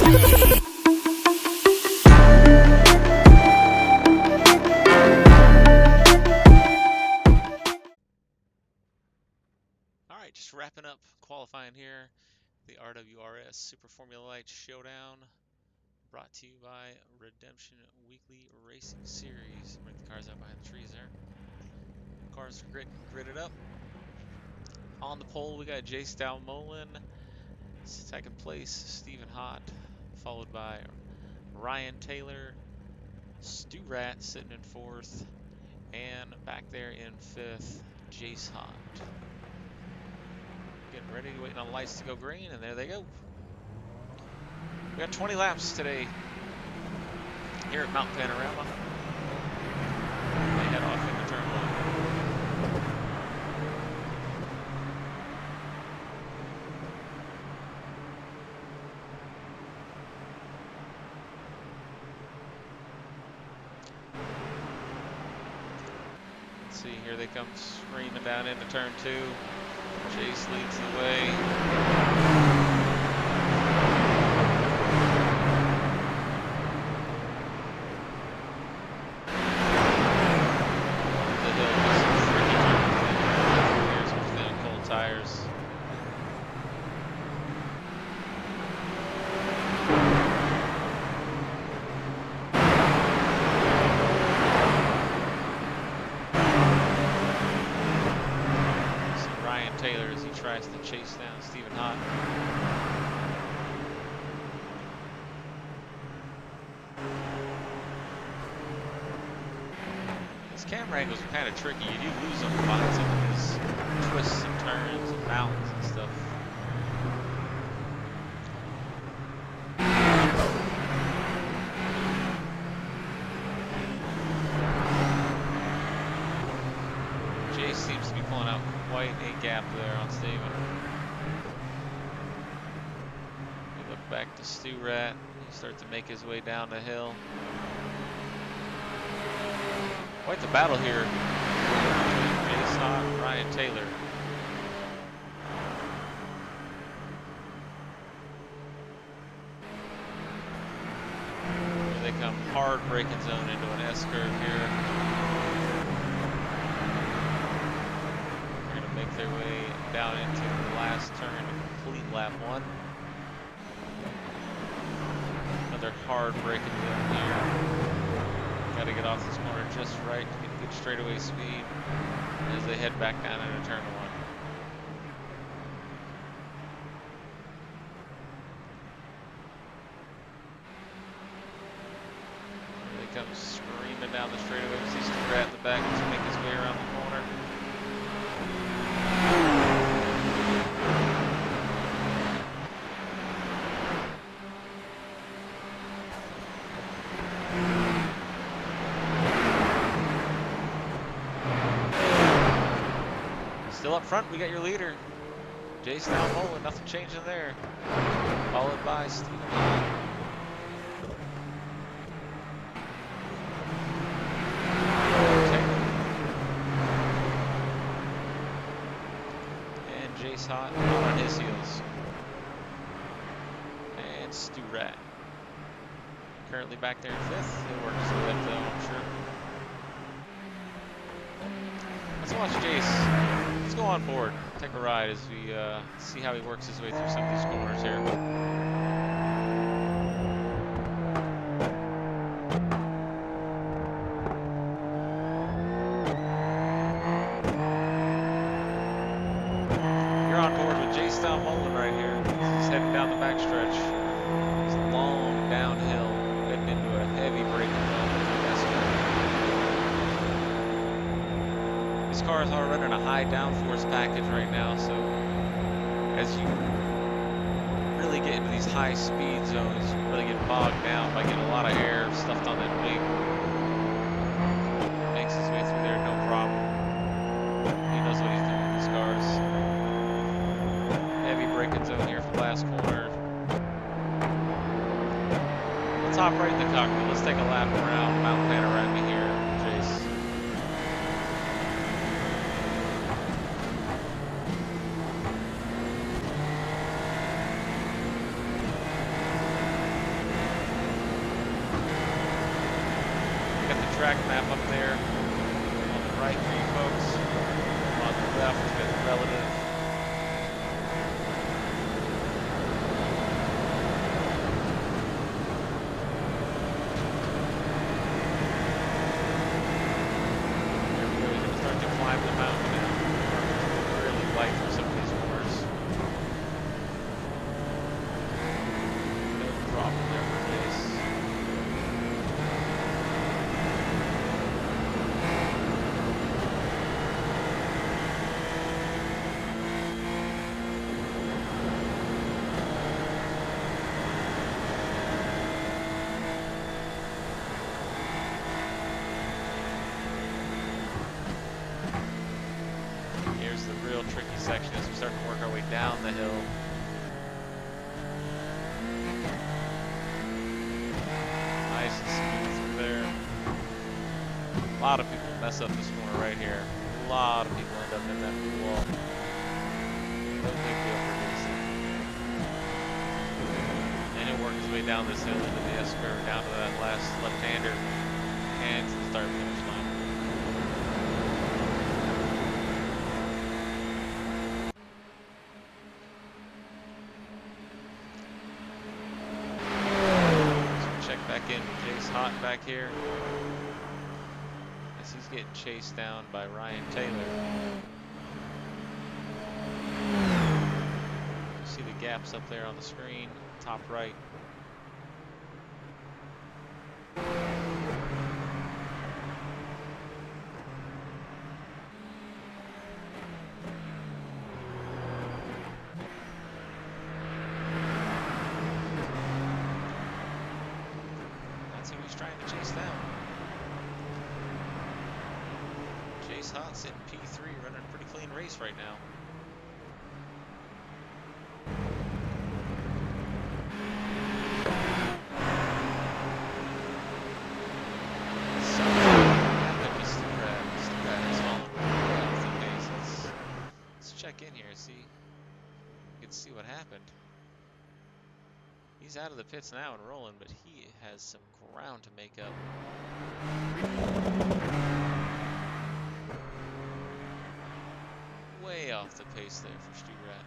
Alright, just wrapping up qualifying here. The RWRS Super Formula Light Showdown, brought to you by Redemption Weekly Racing Series. Bring the cars out behind the trees there. Cars are gridded up. On the pole, we got Jace Dalmolin. Second place, Stephen Hott, followed by Ryan Taylor. Stu Rat sitting in fourth. And back there in fifth, Jace Hott. Getting ready, waiting on the lights to go green, and there they go. We got 20 laps today here at Mount Panorama. They head off into turn one. Let's see, here they come screaming down into turn two. Chase leads the way. Tires. So Ryan Taylor as he tries to chase down Stephen Hott. His camera angles are kind of tricky. You do lose them behind some of his twists and turns and mountains and stuff. Jay seems to be pulling out quite a gap there on Steven. We look back to Stu Rat. He starts to make his way down the hill. Quite the battle here between Jace Hott and Ryan Taylor. Here they come, hard braking zone into an S curve here. They're going to make their way down into the last turn to complete lap one. Another hard braking zone here. Got to get off this corner just right to get good straightaway speed as they head back down into turn one. Here they come screaming down the straightaway. See Stu Rat in the back to make his way around the corner. Still up front, we got your leader, Jace Dalmolin, nothing changing there. Followed by Stephen Hott. And Jace Hott on his heels. And Stu Rat. Currently back there in fifth. He'll work his way up though, I'm sure. Let's watch Jace. Let's go on board, take a ride as we see how he works his way through some of these corners here. You're on board with Jace Dalmolin right here. He's heading down the backstretch. It's a long downhill, heading into a heavy braking zone. These cars are running a high downforce package right now, so as you really get into these high speed zones, you really get bogged down by getting a lot of air stuffed on that wing. Makes his way through there, no problem. He knows what he's doing with these cars. Heavy braking zone here for the last corner. Let's hop right in the cockpit. Let's take a lap around Mount Panorama here, Jace. A lot of people mess up this corner right here. A lot of people end up in that blue wall. No big deal for Jason. And he'll work his way down this hill into the S-curve, down to that last left-hander, and to the start-finish line. Back in, Jace Hot back here as he's getting chased down by Ryan Taylor. You see the gaps up there on the screen, top right. Trying to chase down. Jace Hot sitting P3, running a pretty clean race right now. Let's check in here and see. You can see what happened. He's out of the pits now and rolling, but he has some ground to make up. Way off the pace there for Stu Rat.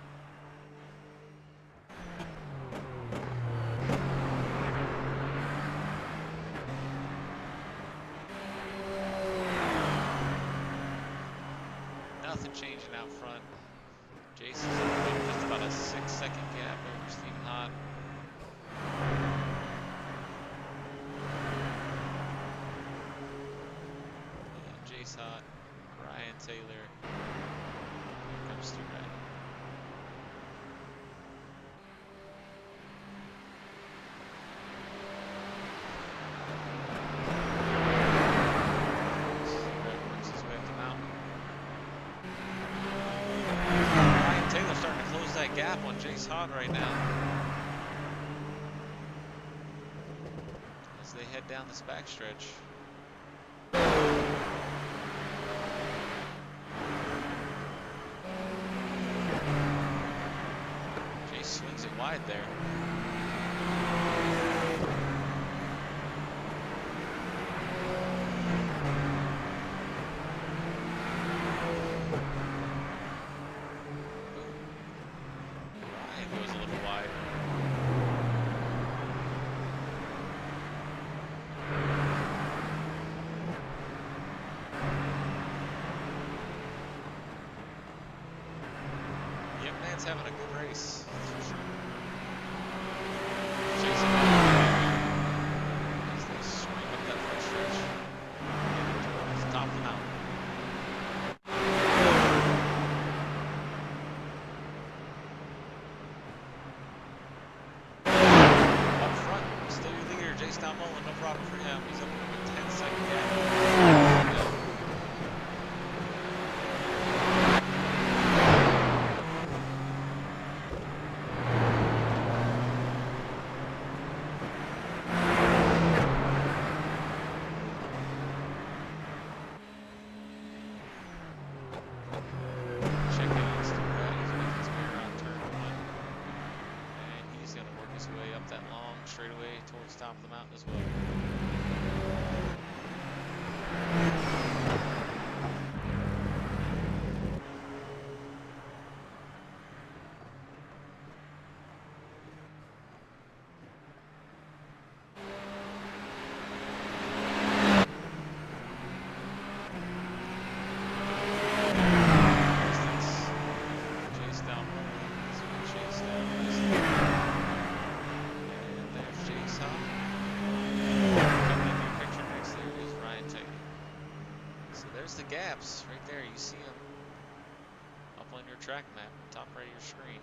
Nothing changing out front. Jason's just about a 6-second gap over Stephen Hott. Jace Hot, Ryan Taylor, here comes Stu Rat. Works his way up the mountain. Ryan Taylor starting to close that gap on Jace Hot right now. As they head down this backstretch. Swings it wide there. Ryan goes a little wide. Yep, man's having a good race. Down Mullen, no problem for him. He's up with a 10-second gap. Check in on Stu Rat. He's making his way around turn 1. And he's going to work his way up that long straightaway towards the top of the mountain as well. There's the gaps right there. You see them up on your track map, top right of your screen.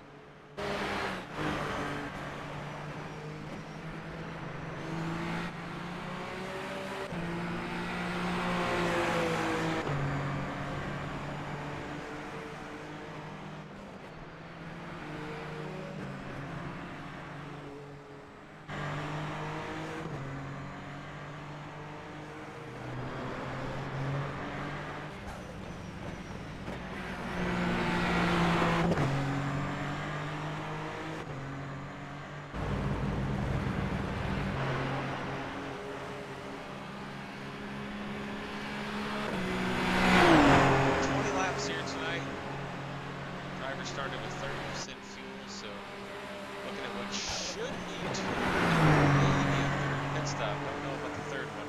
to maybe a third pit stop. Don't know about the third one.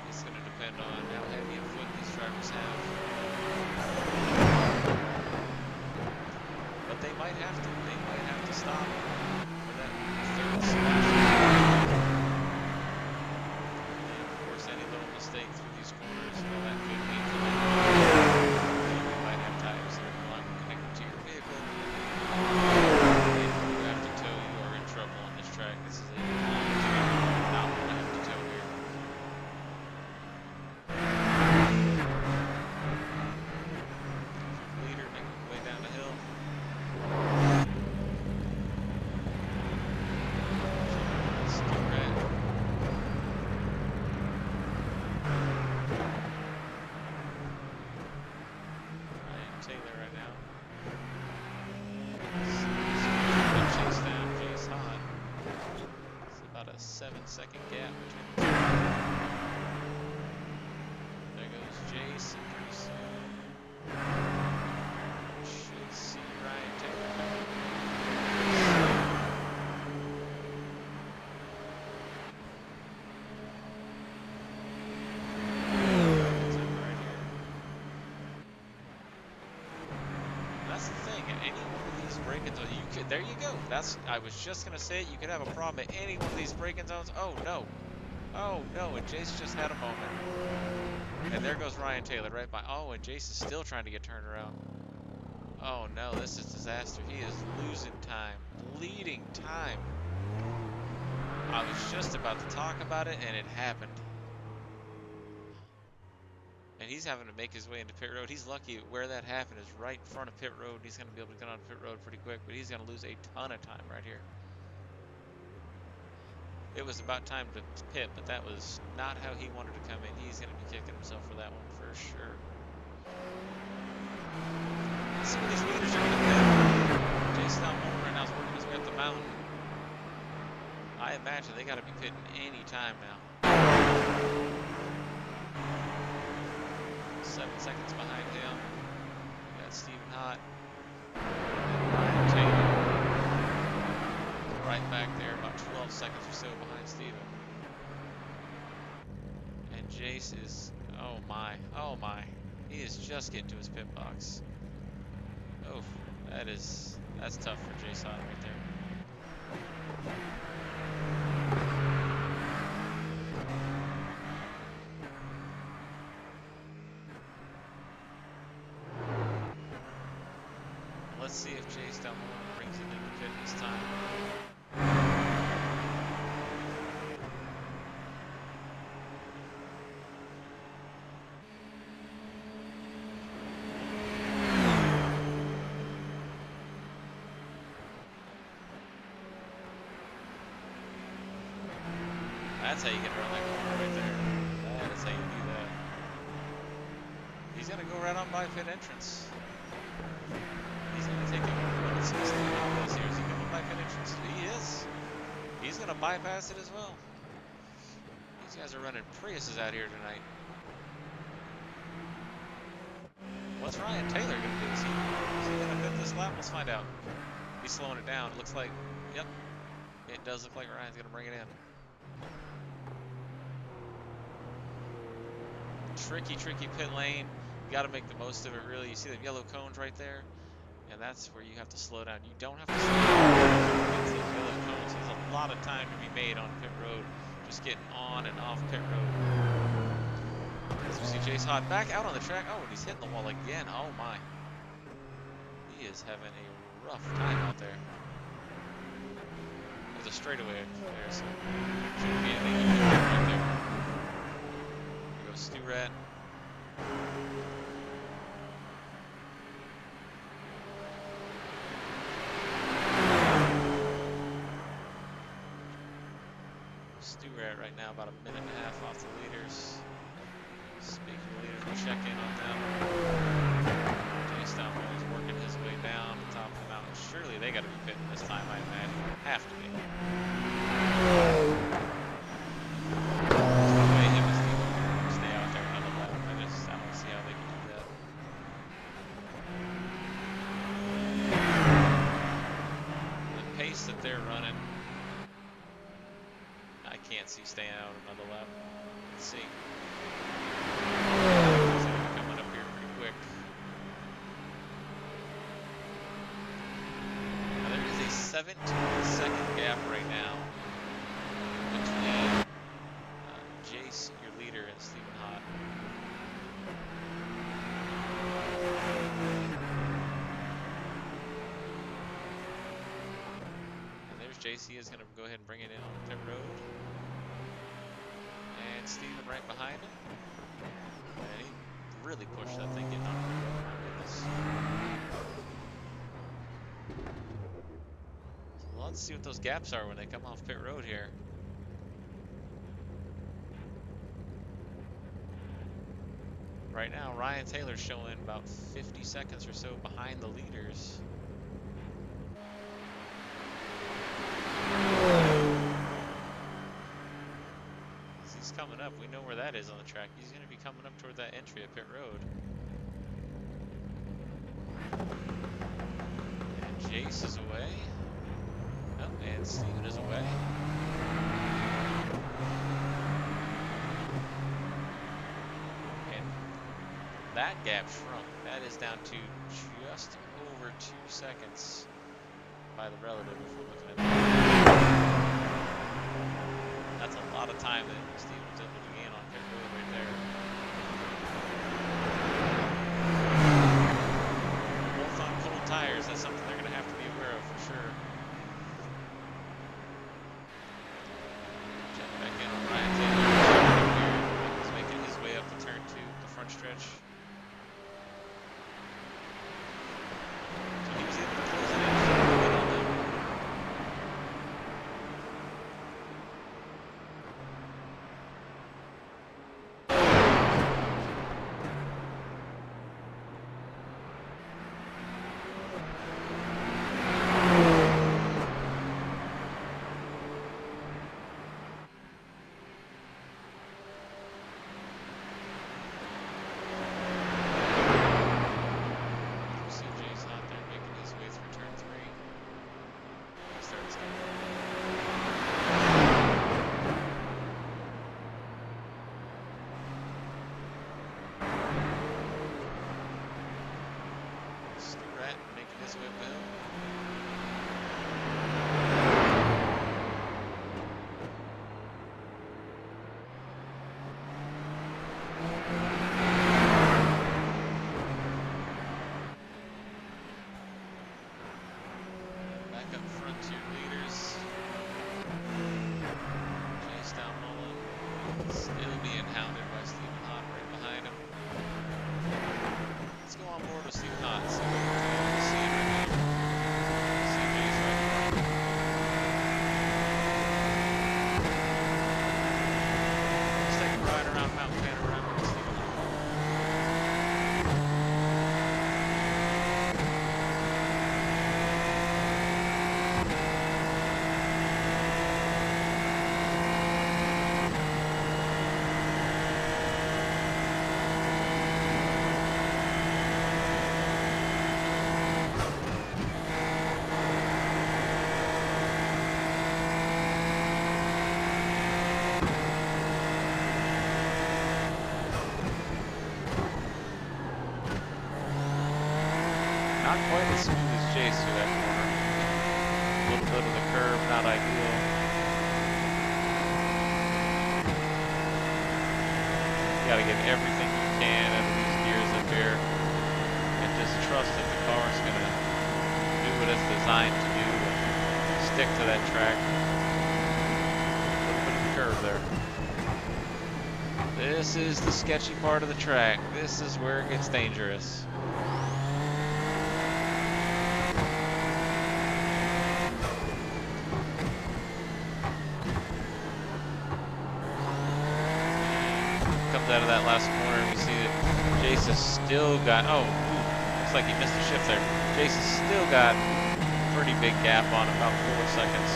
It's going to depend on how heavy a foot these drivers have. But they might have to. They might have to stop for that third splash. And of course, any little mistake through these corners, well, that could mean for them. You might have tires that are no longer connected to your vehicle. And you have to tow, you are in trouble on this track. This is a long track. Not want to have to tow here. Leader making his way down the hill. Taylor right now. Chase down Jace Hahn. It's about a 7-second gap between the two. There goes Jace, and pretty soon should see Ryan Taylor coming. That's the thing, at any one of these break-in zones, you could, there you go. I was just gonna say it, you could have a problem at any one of these break-in zones. Oh no, and Jace just had a moment. And there goes Ryan Taylor right by, oh, and Jace is still trying to get turned around. Oh no, this is disaster. He is losing time, bleeding time. I was just about to talk about it, and it happened. And he's having to make his way into pit road. He's lucky where that happened is right in front of pit road. He's going to be able to get on pit road pretty quick, but he's going to lose a ton of time right here. It was about time to pit, but that was not how he wanted to come in. He's going to be kicking himself for that one for sure. Let's see where these leaders are going to pit. Jason Moore right now is working his way up the mountain. I imagine they got to be pitting any time now. 7 seconds behind him. We got Stephen Hott and Ryan Taylor. Right back there, about 12 seconds or so behind Stephen. And Jace is, oh my. He is just getting to his pit box. Oh, that's tough for Jace Hott right there. Let's see if Jace down below brings it into pit this time. That's how you get around that corner right there. That is how you do that. He's going to go right on by pit entrance. He's going to take it over. Let's see what's going on with this here. Is he going to by pit entrance? He is. He's going to bypass it as well. These guys are running Priuses out here tonight. What's Ryan Taylor going to do? Is he going to pit this lap? Let's find out. He's slowing it down. It looks like, yep. It does look like Ryan's going to bring it in. Tricky pit lane. You got to make the most of it, really. You see the yellow cones right there? And that's where you have to slow down. You don't have to slow down. It's those yellow cones. There's a lot of time to be made on pit road. Just getting on and off pit road. As we see Jace Hott back out on the track. Oh, and he's hitting the wall again. Oh, my. He is having a rough time out there. There's a straightaway there, so shouldn't be anything right there. There goes Stu Rat. Stu Rat right now about a minute and a half off the leaders. Speaking of leaders, we'll check in on them. Jace down there is working his way down the top of the mountain. Surely they got to be pitting this time, I imagine. Have to be. Stay out there another lap. I don't see how they can do that. The pace that they're running, I can't see staying out another lap. Let's see. He's gonna be coming up here pretty quick. Now there is a 17-second gap right now between Jace, your leader, and Stephen Hott. And there's JC is going to go ahead and bring it in on the pit road. And Stephen right behind him. And he really pushed that thing getting on pit road. My goodness. So let's see what those gaps are when they come off pit road here. Right now, Ryan Taylor's showing about 50 seconds or so behind the leaders. As he's coming up, we know where that is on the track. He's going to be coming up toward that entry at pit road. And Jace is away. Oh, and Steven is away. That gap shrunk. That is down to just over 2 seconds by the relative if we're looking at that. That's a lot of time that Steve was able to gain on pit road right there. Both on cold tires. That's something they're going to have to be aware of for sure. Check back in on Ryan Taylor. He's making his way up the turn 2, the front stretch. Not quite as smooth as Jace through that corner. A little bit of the curve, not ideal. You gotta get everything you can out of these gears up here and just trust that the car is gonna do what it's designed to do and stick to that track. A little bit of the curve there. This is the sketchy part of the track. This is where it gets dangerous. Out of that last corner, and we see that Jace has still got, looks like he missed a shift there. Jace has still got a pretty big gap on about 4 seconds.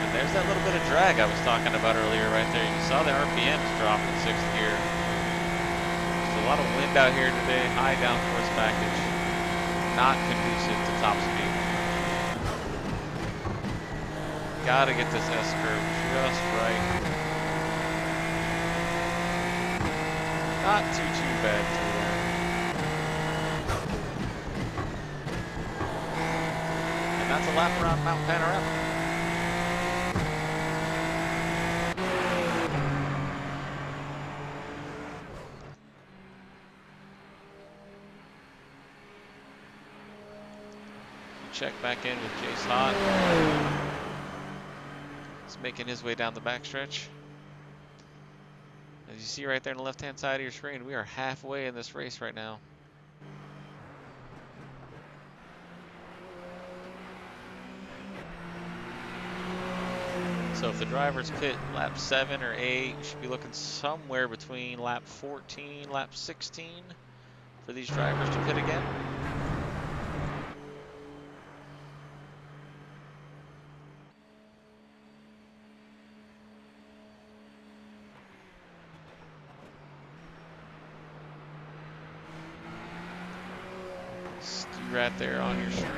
And there's that little bit of drag I was talking about earlier right there. You saw the RPMs drop in 6th gear. There's a lot of wind out here today, high downforce package, not conducive to top speed. Gotta get this S curve just right. Not too bad through there. And that's a lap around Mount Panorama. Check back in with Jace Hott. He's making his way down the backstretch. As you see right there on the left-hand side of your screen, we are halfway in this race right now. So if the drivers pit lap 7 or 8, you should be looking somewhere between lap 14, lap 16 for these drivers to pit again. Right there on your screen.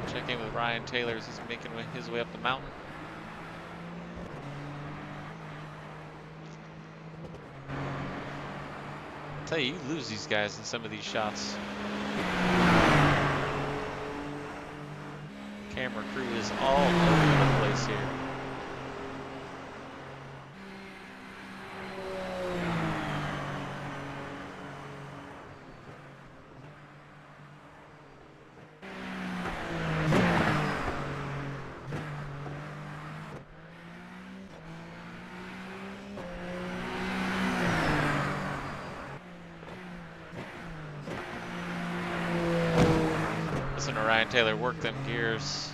Check in with Ryan Taylor as he's making his way up the mountain. I'll tell you, you lose these guys in some of these shots. Camera crew is all over the place here. Listen to Ryan Taylor work them gears.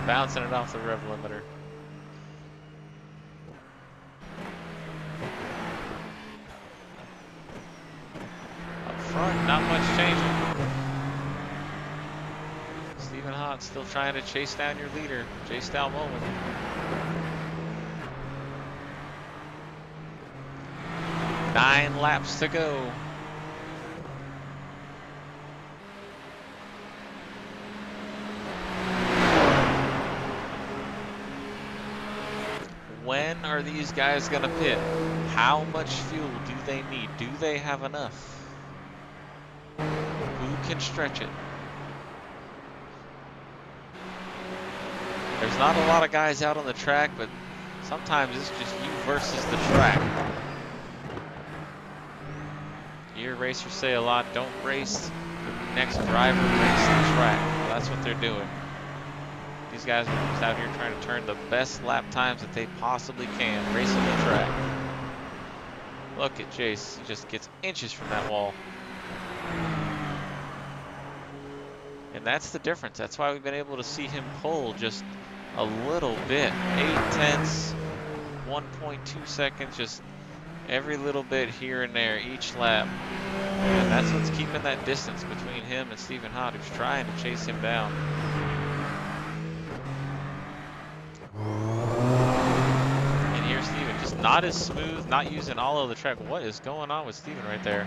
Bouncing it off the rev limiter. Up front, not much changing. Stephen Hott still trying to chase down your leader, Jace Dalmolen. Nine laps to go. When are these guys gonna pit? How much fuel do they need? Do they have enough? Who can stretch it? There's not a lot of guys out on the track, but sometimes it's just you versus the track. You hear racers say a lot, don't race the next driver, race the track. Well, that's what they're doing. These guys are just out here trying to turn the best lap times that they possibly can, racing the track. Look at Jace, he just gets inches from that wall. And that's the difference. That's why we've been able to see him pull just a little bit. 0.8, 1.2 seconds, just every little bit here and there, each lap. And that's what's keeping that distance between him and Stephen Hott, who's trying to chase him down. And here's Stephen, just not as smooth, not using all of the track. What is going on with Stephen right there?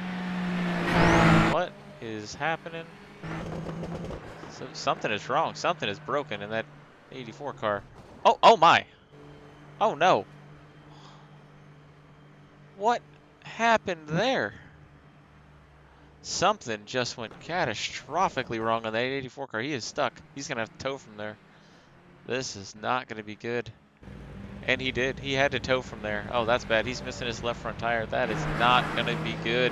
What is happening? So something is wrong. Something is broken in that 84 car. Oh my. Oh no. What happened there? Something just went catastrophically wrong on that 84 car. He is stuck. He's going to have to tow from there. This is not going to be good. And he did. He had to tow from there. Oh, that's bad. He's missing his left front tire. That is not going to be good.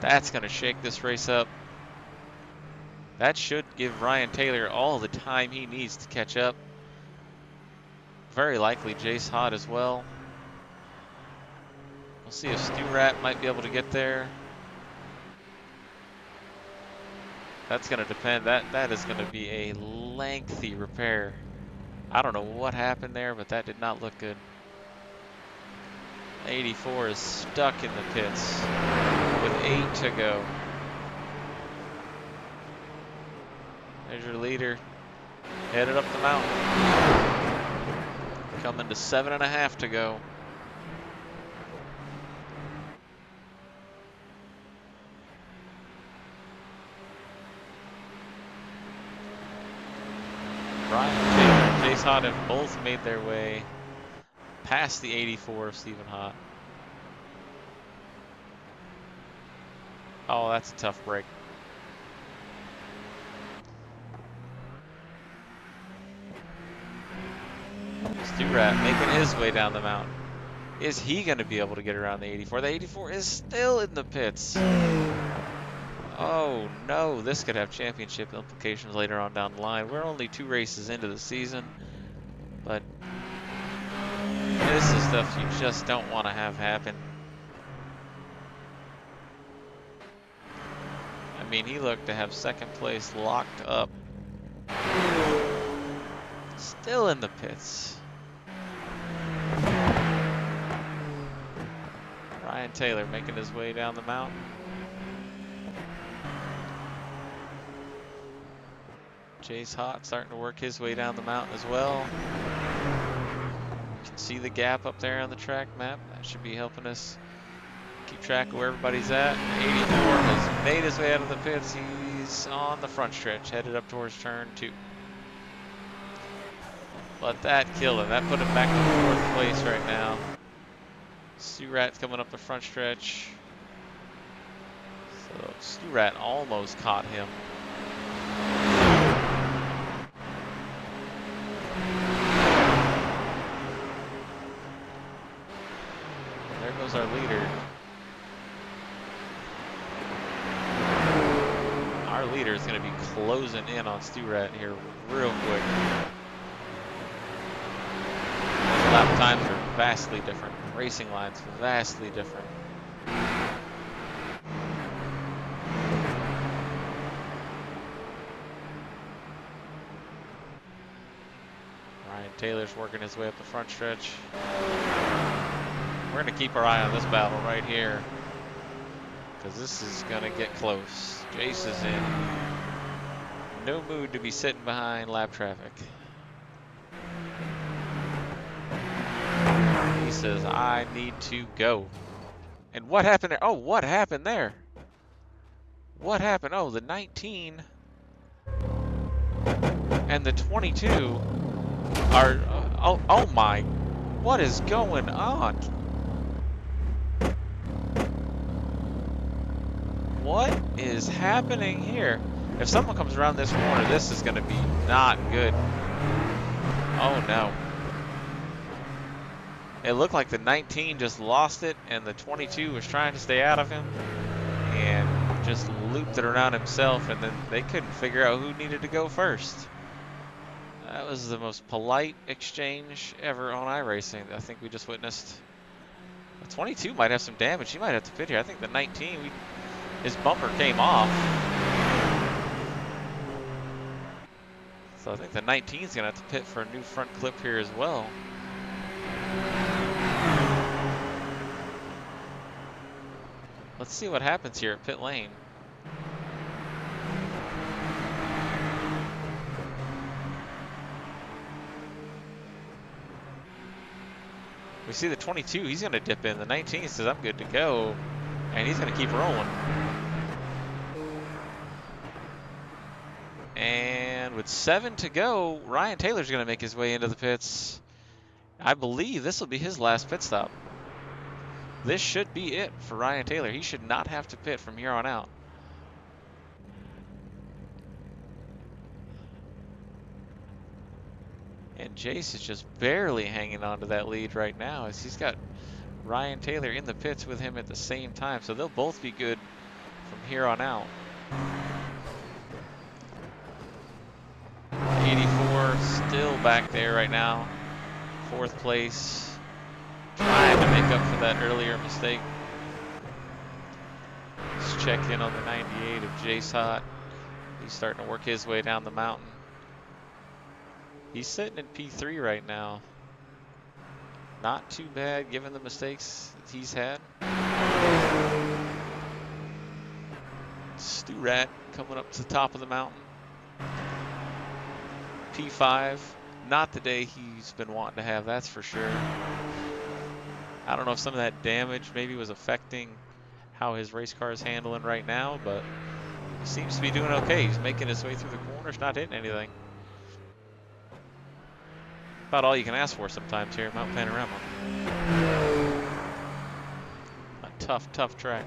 That's going to shake this race up. That should give Ryan Taylor all the time he needs to catch up. Very likely Jace Hott as well. We'll see if Stu Rat might be able to get there. That's going to depend. That is going to be a lengthy repair. I don't know what happened there, but that did not look good. 84 is stuck in the pits with 8 to go. There's your leader, headed up the mountain. Coming to 7.5 to go. Ryan Taylor and Jace Hott have both made their way past the 84 of Stephen Hott. Oh, that's a tough break. Stu-Rat making his way down the mountain. Is he going to be able to get around the 84? The 84 is still in the pits. Oh no, this could have championship implications later on down the line. We're only 2 races into the season, but this is stuff you just don't want to have happen. I mean, he looked to have second place locked up. Still in the pits. Ryan Taylor making his way down the mountain. Jace Hott starting to work his way down the mountain as well. You can see the gap up there on the track map. That should be helping us keep track of where everybody's at. 84 has made his way out of the pits. He's on the front stretch, headed up towards turn 2. Let that kill him. That put him back to 4th place right now. Stu-Rat's coming up the front stretch. So Stu-Rat almost caught him. There goes our leader. Our leader is going to be closing in on Stu-Rat here real quick. Lap times are vastly different. Racing lines vastly different. Ryan Taylor's working his way up the front stretch. We're going to keep our eye on this battle right here, because this is going to get close. Jace is in no mood to be sitting behind lap traffic. He says, I need to go. And what happened there? Oh, what happened there? What happened? Oh, the 19 and the 22 are... oh my... What is going on? What is happening here? If someone comes around this corner, this is going to be not good. Oh no. It looked like the 19 just lost it, and the 22 was trying to stay out of him, and just looped it around himself, and then they couldn't figure out who needed to go first. That was the most polite exchange ever on iRacing I think we just witnessed. The 22 might have some damage. He might have to pit here. I think the 19, his bumper came off. So I think the 19 is going to have to pit for a new front clip here as well. Let's see what happens here at pit lane. We see the 22, he's going to dip in. The 19 says, I'm good to go. And he's going to keep rolling. And with 7 to go, Ryan Taylor's going to make his way into the pits. I believe this will be his last pit stop. This should be it for Ryan Taylor. He should not have to pit from here on out. And Jace is just barely hanging on to that lead right now, as he's got Ryan Taylor in the pits with him at the same time. So they'll both be good from here on out. 84 still back there right now. 4th place. Trying to make up for that earlier mistake. Let's check in on the 98 of Jace Hott. He's starting to work his way down the mountain. He's sitting in P3 right now. Not too bad given the mistakes that he's had. Stu-Rat coming up to the top of the mountain. P5, not the day he's been wanting to have, that's for sure. I don't know if some of that damage maybe was affecting how his race car is handling right now, but he seems to be doing okay. He's making his way through the corners, not hitting anything. About all you can ask for sometimes here at Mount Panorama. A tough, tough track.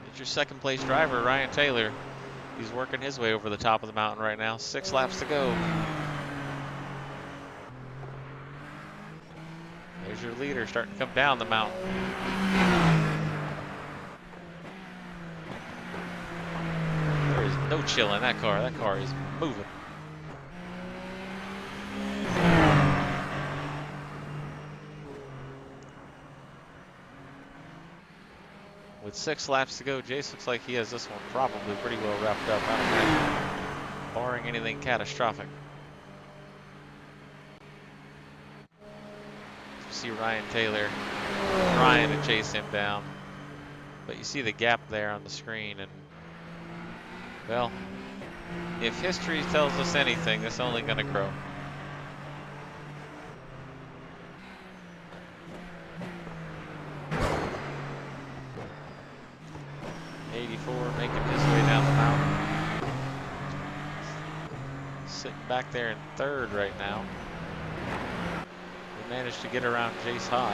It's your second place driver, Ryan Taylor. He's working his way over the top of the mountain right now. 6 laps to go. There's your leader starting to come down the mountain. There is no chill in that car. That car is moving. With 6 laps to go, Jace looks like he has this one probably pretty well wrapped up, I don't imagine, barring anything catastrophic. You see Ryan Taylor trying to chase him down, but you see the gap there on the screen, and well, if history tells us anything, it's only going to grow. Making his way down the mountain. Sitting back there in 3rd right now. We managed to get around Jace Hott.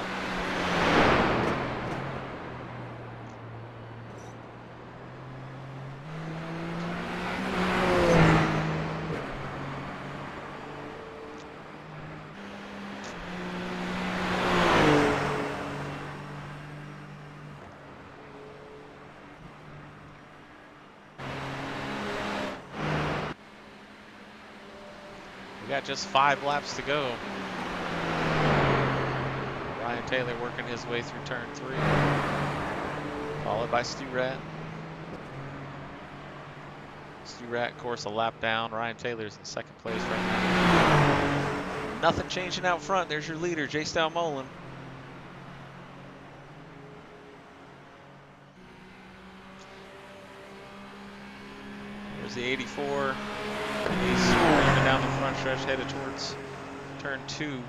Got just 5 laps to go. Ryan Taylor working his way through turn 3, followed by Stu Rat. Stu Rat, of course, a lap down. Ryan Taylor's in 2nd place right now. Nothing changing out front. There's your leader, Jace Dalmolin. There's the 84. He's screaming down the front stretch, headed towards turn 2.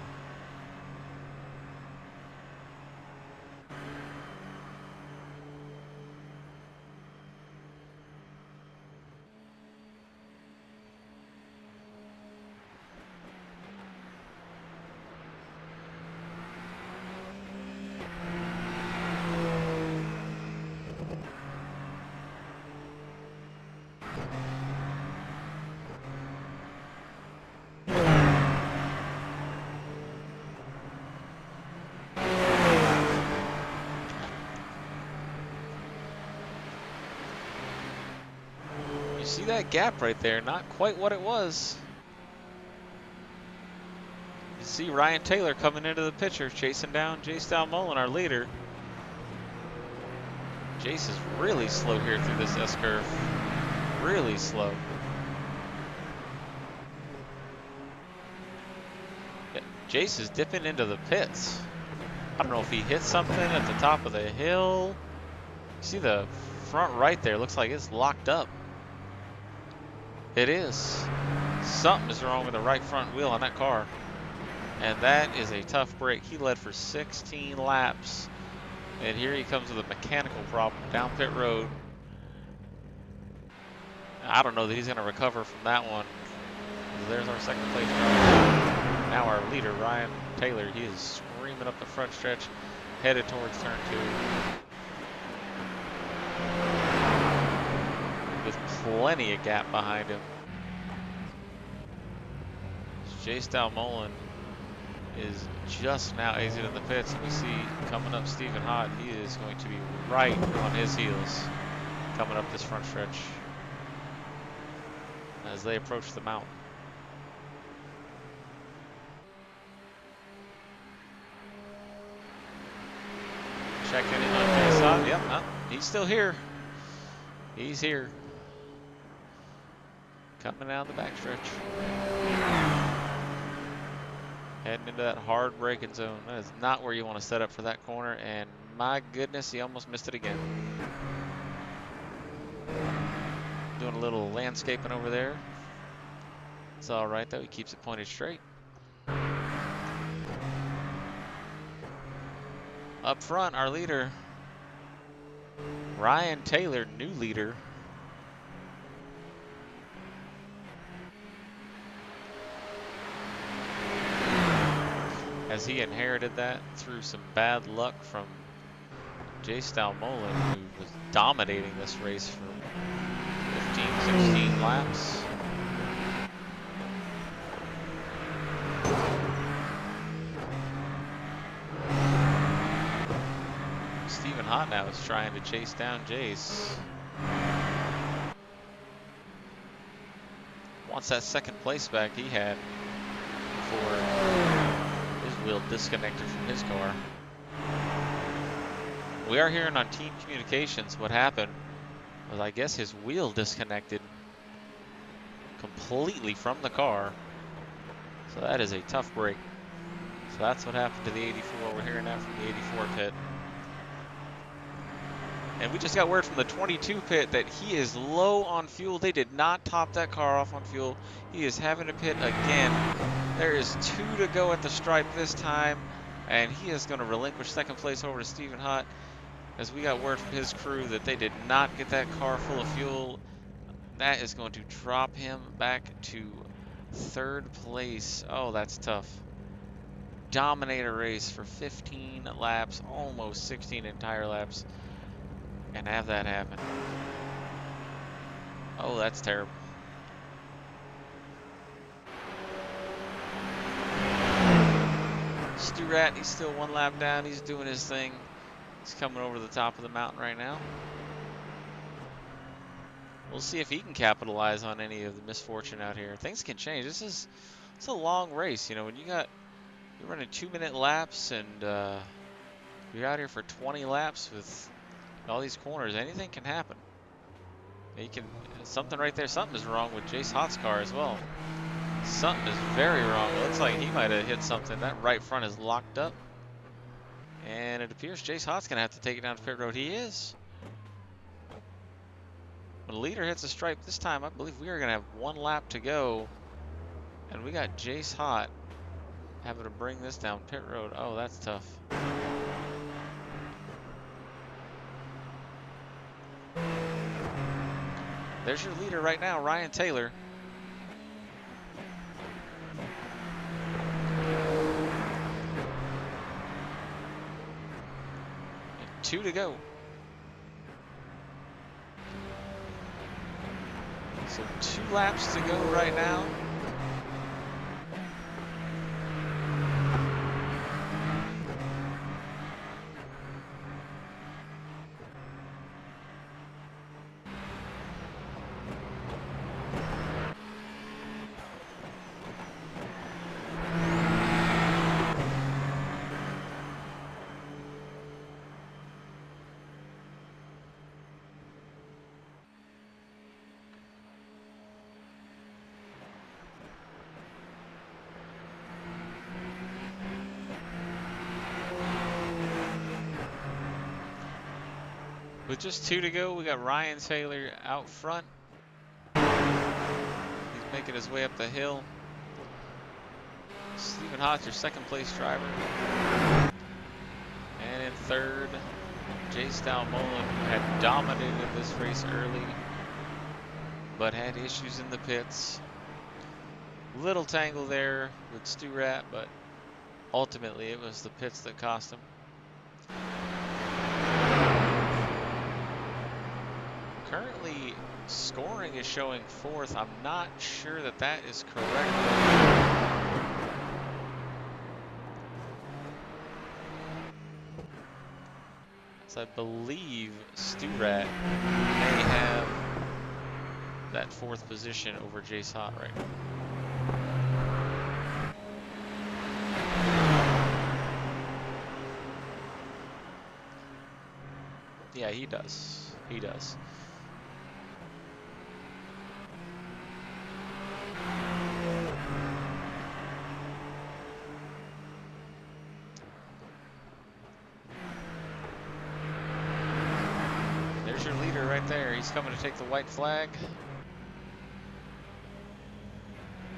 See that gap right there? Not quite what it was. You see Ryan Taylor coming into the picture, chasing down Jace Dalmolin, our leader. Jace is really slow here through this S-curve. Really slow. Yeah, Jace is dipping into the pits. I don't know if he hit something at the top of the hill. You see the front right there, looks like it's locked up. It is. Something is wrong with the right front wheel on that car. And that is a tough break. He led for 16 laps. And here he comes with a mechanical problem down pit road. I don't know that he's going to recover from that one. There's our 2nd place driver. Now our leader, Ryan Taylor, he is screaming up the front stretch, headed towards turn 2. With plenty of gap behind him. Jace Dalmolin is just now exiting the pits, and we see coming up Stephen Hott. He is going to be right on his heels coming up this front stretch as they approach the mountain. Checking in on Jace Hott. Yep, he's still here. He's here. Coming down the backstretch. Heading into that hard braking zone. That is not where you want to set up for that corner, and my goodness, he almost missed it again. Doing a little landscaping over there. It's all right though, he keeps it pointed straight. Up front, our leader, Ryan Taylor, new leader. As he inherited that through some bad luck from Jace Dalmolin, who was dominating this race for 15, 16 laps. Stephen Hott now is trying to chase down Jace. Wants that second place back he had before his wheel disconnected from his car. We are hearing on team communications what happened was, I guess, his wheel disconnected completely from the car. So that is a tough break. So that's what happened to the 84. We're hearing that from the 84 pit. And we just got word from the 22 pit that he is low on fuel. They did not top that car off on fuel. He is having to pit again. There is 2 to go at the stripe this time, and he is going to relinquish second place over to Stephen Hott, as we got word from his crew that they did not get that car full of fuel. That is going to drop him back to third place. Oh, that's tough. Dominate a race for 15 laps, almost 16 entire laps, and have that happen. Oh, that's terrible. Stu Rat, he's still 1 lap down. He's doing his thing. He's coming over the top of the mountain right now. We'll see if he can capitalize on any of the misfortune out here. Things can change. It's a long race, you know. When you're running 2-minute laps and you're out here for 20 laps with all these corners, anything can happen. Something right there. Something is wrong with Jace Hott's car as well. Something is very wrong. It looks like he might have hit something. That right front is locked up. And it appears Jace Hott's going to have to take it down to pit road. He is. When the leader hits a stripe this time, I believe we are going to have 1 lap to go. And we got Jace Hott having to bring this down pit road. Oh, that's tough. There's your leader right now, Ryan Taylor. And 2 to go. So 2 laps to go right now. With just 2 to go, we got Ryan Taylor out front. He's making his way up the hill. Stephen Hott, your second place driver. And in third, Jace Dalmolin, who had dominated this race early, but had issues in the pits. Little tangle there with Stu Rat, but ultimately it was the pits that cost him. Currently, scoring is showing 4th. I'm not sure that that is correct. So I believe Stu Rat may have that 4th position over Jace Hott right now. Yeah, he does. He does. There's your leader right there. He's coming to take the white flag.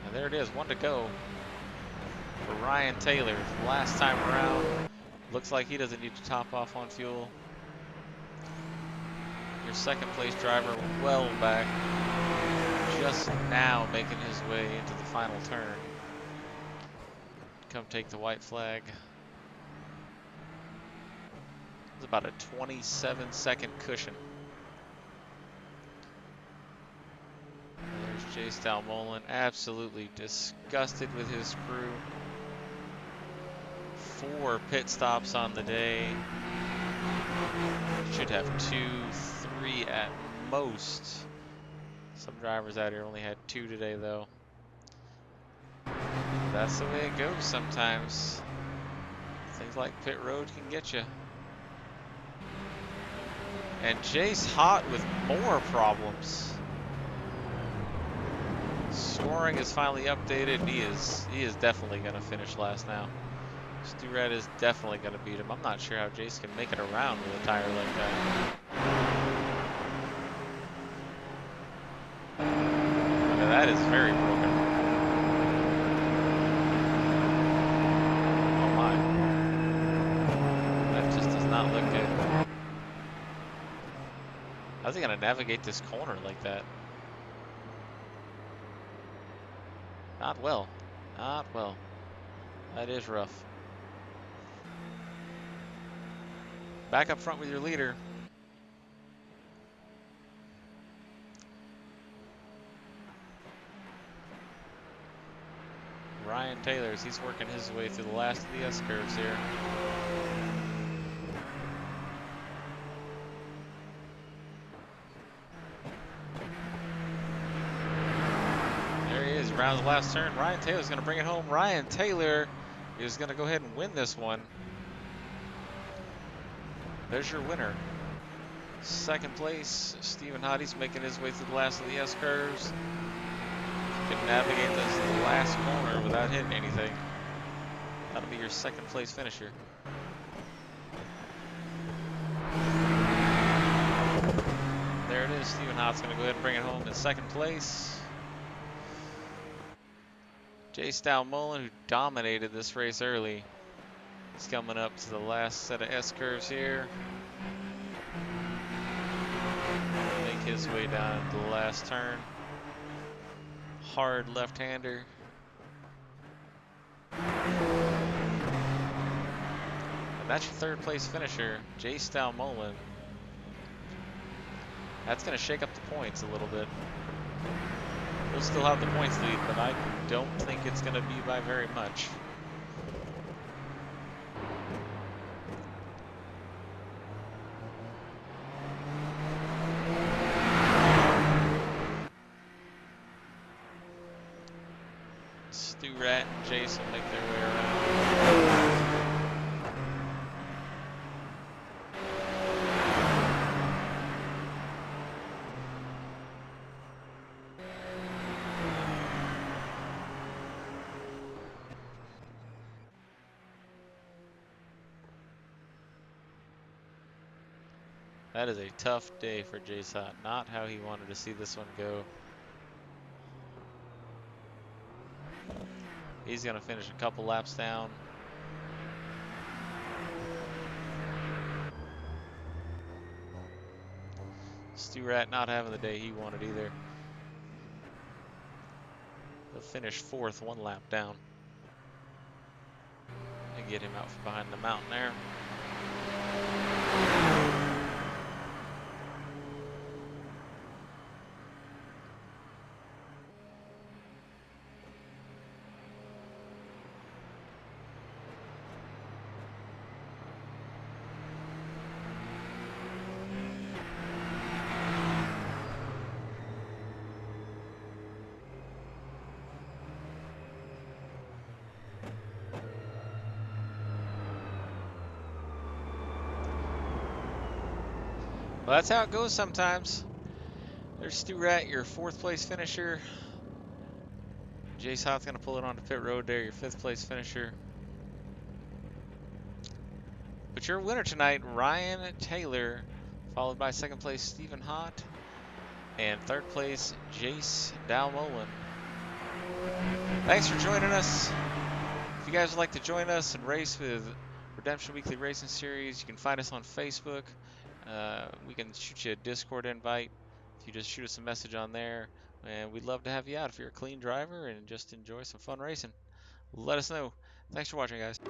And there it is, 1 to go for Ryan Taylor. Last time around, looks like he doesn't need to top off on fuel. your second place driver well back, just now making his way into the final turn. Come take the white flag. It's about a 27-second cushion. There's Jace Dalmolin, absolutely disgusted with his crew. 4 pit stops on the day. Should have 2, 3 at most. Some drivers out here only had 2 today, though. That's the way it goes sometimes. Things like pit road can get you. And Jace Hott with more problems. Scoring is finally updated. He is definitely going to finish last now. Stu Red is definitely going to beat him. I'm not sure how Jace can make it around with a tire like that. Now that is very broken. Oh my. That just does not look good. How's he going to navigate this corner like that? Not well. Not well. That is rough. Back up front with your leader. Ryan Taylor, he's working his way through the last of the S-curves here. There he is, around the last turn. Ryan Taylor's going to bring it home. Ryan Taylor is going to go ahead and win this one. There's your winner. Second place, Stephen Hottie's making his way through the last of the S-curves. Can navigate this last corner without hitting anything. That'll be your second place finisher. There it is. Stephen Hott's going to go ahead and bring it home in second place. Jace Dalmolin, who dominated this race early, is coming up to the last set of S-curves here. Make his way down to the last turn. Hard left-hander. And that's your third place finisher, Jace Dalmolin. That's going to shake up the points a little bit. We'll still have the points lead, but I don't think it's going to be by very much. Stu Rat and Jace will make their way around. That is a tough day for Jace Hott. Not how he wanted to see this one go. He's going to finish a couple laps down. Stu Rat not having the day he wanted either. He'll finish fourth, 1 lap down. And get him out from behind the mountain there. Well, that's how it goes sometimes. There's Stu Rat, your 4th place finisher. Jace Hott's going to pull it onto pit road there, your 5th place finisher. But your winner tonight, Ryan Taylor, followed by 2nd place Stephen Hott, and 3rd place Jace Dalmolin. Thanks for joining us. If you guys would like to join us and race with Redemption Weekly Racing Series, you can find us on Facebook We can shoot you a Discord invite if you just shoot us a message on there, and we'd love to have you out if you're a clean driver and just enjoy some fun racing. Let us know. Thanks for watching, guys.